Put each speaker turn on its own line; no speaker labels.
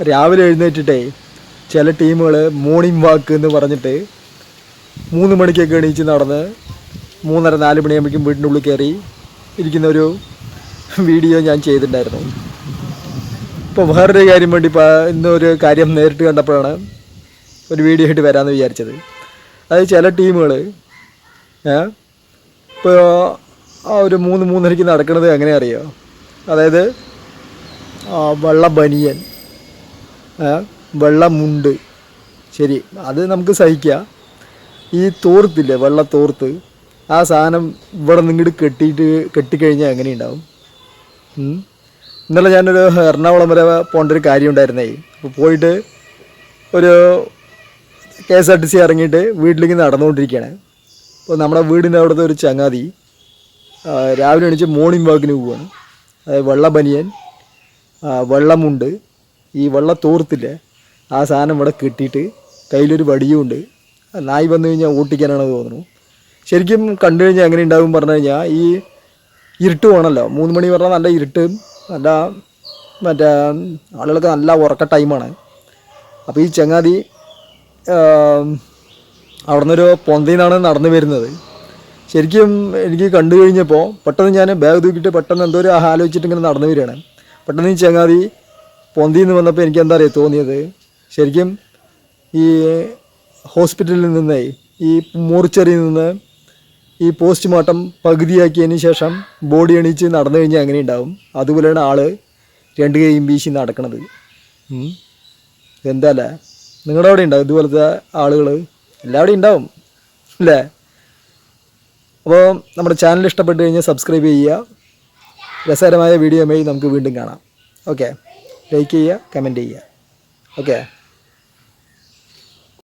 രാവിലെ എഴുന്നേറ്റിട്ടേ ചില ടീമുകൾ മോർണിംഗ് വാക്ക് എന്ന് പറഞ്ഞിട്ട് 3 മണിക്കൊക്കെ എണീച്ച് നടന്ന് 3:30-4 മണിയാകുമ്പോഴേക്കും വീടിൻ്റെ ഉള്ളിൽ കയറി ഇരിക്കുന്നൊരു വീഡിയോ ഞാൻ ചെയ്തിട്ടുണ്ടായിരുന്നു. ഇപ്പോൾ വേറൊരു കാര്യം വേണ്ടി ഇന്നൊരു കാര്യം നേരിട്ട് കണ്ടപ്പോഴാണ് ഒരു വീഡിയോ ആയിട്ട് വരാമെന്ന് വിചാരിച്ചത്. അതായത് ചില ടീമുകൾ ഇപ്പോൾ ആ ഒരു 3-3:30 നടക്കുന്നത് എങ്ങനെ അറിയോ? അതായത് വെള്ള ബനിയൻ, വെള്ള മുണ്ട്, ശരി അത് നമുക്ക് സഹിക്കാം. ഈ തോർത്തില്ലേ, വെള്ള തോർത്ത്, ആ സാധനം ഇവിടെ നിങ്ങോട്ട് കെട്ടിക്കഴിഞ്ഞാൽ എങ്ങനെയുണ്ടാവും? ഇന്നലെ ഞാനൊരു എറണാകുളം വരെ പോകേണ്ട ഒരു കാര്യം ഉണ്ടായിരുന്നേ. അപ്പോൾ പോയിട്ട് ഒരു KSRTC ഇറങ്ങിയിട്ട് വീട്ടിലേക്ക് നടന്നുകൊണ്ടിരിക്കുകയാണ്. അപ്പോൾ നമ്മുടെ വീടിൻ്റെ അവിടുത്തെ ഒരു ചങ്ങാതി രാവിലെ എണീച്ച് മോർണിംഗ് വാക്കിന് പോവുകയാണ്. അതായത് വെള്ള ബനിയൻ, വെള്ളമുണ്ട്, ഈ വെള്ള തോർത്തില്ലേ, ആ സാധനം ഇവിടെ കെട്ടിയിട്ട് കയ്യിലൊരു വടിയുമുണ്ട്. നായി വന്നു കഴിഞ്ഞാൽ ഓട്ടിക്കാനാണ് തോന്നുന്നു. ശരിക്കും കണ്ടു കഴിഞ്ഞാൽ എങ്ങനെ ഉണ്ടാകും പറഞ്ഞു കഴിഞ്ഞാൽ, ഈ ഇരുട്ട് വേണമല്ലോ. 3 മണി പറഞ്ഞാൽ നല്ല ഇരുട്ട്, നല്ല മറ്റേ ആളുകൾക്ക് നല്ല ഉറക്ക ടൈമാണ്. അപ്പോൾ ഈ ചങ്ങാതി അവിടെ നിന്നൊരു പൊന്തയിൽ നിന്നാണ് നടന്നു വരുന്നത്. ശരിക്കും എനിക്ക് കണ്ടു കഴിഞ്ഞപ്പോൾ പെട്ടെന്ന് ഞാൻ ബാഗ് തൂക്കിയിട്ട് പെട്ടെന്ന് എന്തോ ഒരു ആലോചിച്ചിട്ട് ഇങ്ങനെ നടന്നു വരികയാണ്. പെട്ടെന്ന് ഈ ചങ്ങാതി പൊന്തിയിൽ നിന്ന് വന്നപ്പോൾ എനിക്ക് എന്താ അറിയാം തോന്നിയത്, ശരിക്കും ഈ ഹോസ്പിറ്റലിൽ നിന്നേ, ഈ മോർച്ചറിയിൽ നിന്ന് ഈ പോസ്റ്റ്മോർട്ടം പകുതിയാക്കിയതിന് ശേഷം ബോഡി എണീച്ച് നടന്നു കഴിഞ്ഞാൽ എങ്ങനെ ഉണ്ടാവും, അതുപോലെയാണ് ആൾ 2 കൈയും വീശി നടക്കണത്. എന്താല്ലേ, നിങ്ങളുടെ അവിടെ ഉണ്ടാവും ഇതുപോലത്തെ ആളുകൾ? എല്ലാവിടെയും ഉണ്ടാവും അല്ലേ? അപ്പോൾ നമ്മുടെ ചാനൽ ഇഷ്ടപ്പെട്ട് കഴിഞ്ഞാൽ സബ്സ്ക്രൈബ് ചെയ്യുക. രസകരമായ വീഡിയോയുമായി നമുക്ക് വീണ്ടും കാണാം. ഓക്കെ, ലൈക്ക് ചെയ്യുക, കമൻറ്റ് ചെയ്യുക. ഓക്കെ.